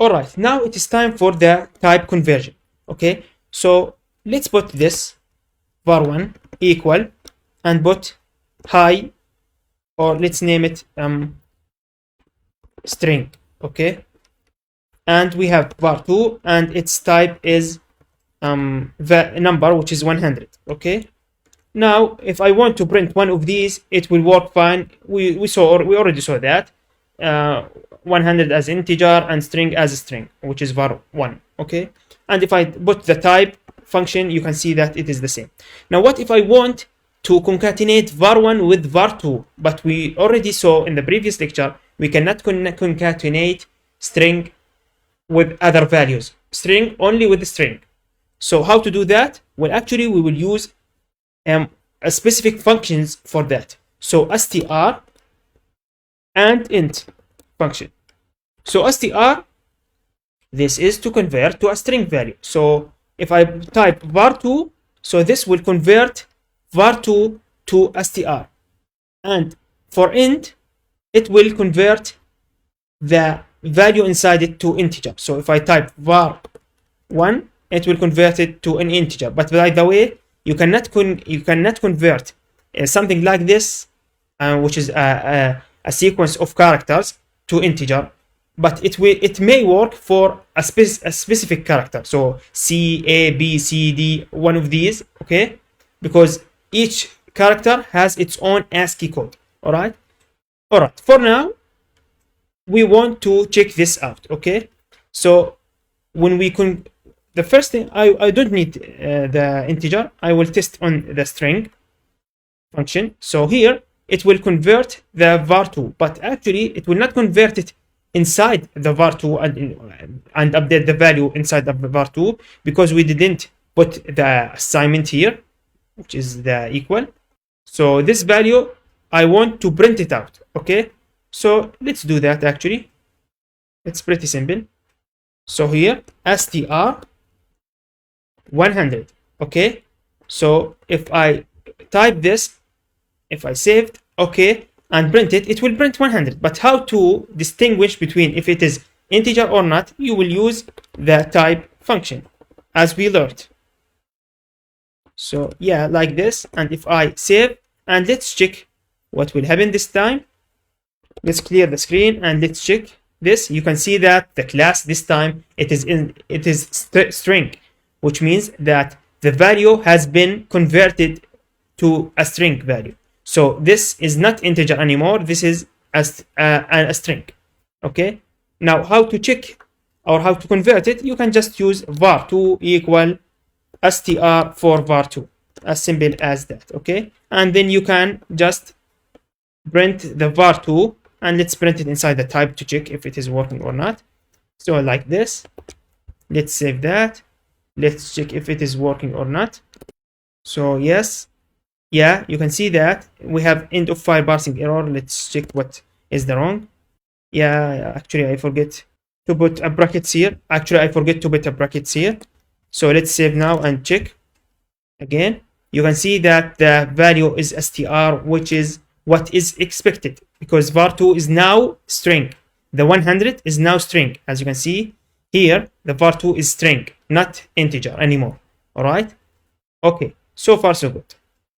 All right, now it is time for the type conversion. Okay, so let's put this var1 equal and put high, or let's name it string. Okay, and we have var2 and its type is the number, which is 100. Okay, now if I want to print one of these, it will work fine. We already saw that 100 as integer and string as a string, which is var1. Okay, and if I put the type function, you can see that it is the same. Now what if I want to concatenate var1 with var2? But we already saw in the previous lecture we cannot concatenate string with other values, string only with the string. So how to do that? Well, actually we will use a specific functions for that. So str and int function. So str, this is to convert to a string value. So if I type var2, so this will convert var2 to str, and for int it will convert the value inside it to integer. So if I type var1, it will convert it to an integer. But by the way, you cannot convert something like this, which is a sequence of characters, to integer. But it may work for a specific character. So C, A, B, C, D, one of these. Okay, because each character has its own ASCII code. All right. For now, we want to check this out. Okay, so when we the first thing, I don't need the integer. I will test on the string function. So here it will convert the var2, but actually it will not convert it inside the var2 and update the value inside of the var2, because we didn't put the assignment here, which is the equal. So this value, I want to print it out. Okay, so let's do that. Actually, it's pretty simple. So here str 100. Okay, so if I type this, if I saved, okay, and print it, it will print 100. But how to distinguish between if it is integer or not? You will use the type function, as we learned. So yeah, like this. And if I save, and let's check what will happen this time. Let's clear the screen and let's check this. You can see that the class this time it is string, which means that the value has been converted to a string value. So this is not integer anymore. This is a string. Okay. Now how to check or how to convert it? You can just use var2 equal str for var2, as simple as that. Okay, and then you can just print the var2, and let's print it inside the type to check if it is working or not. So like this. Let's save that. Let's check if it is working or not. So yes, yeah, you can see that we have end of file parsing error. Let's check what is the wrong. Yeah, actually I forget to put a brackets here. Actually I forget to put a brackets here. So let's save now and check again. You can see that the value is str, which is what is expected, because var2 is now string. The 100 is now string. As you can see here, the var2 is string, not integer anymore. All right. Okay, so far so good.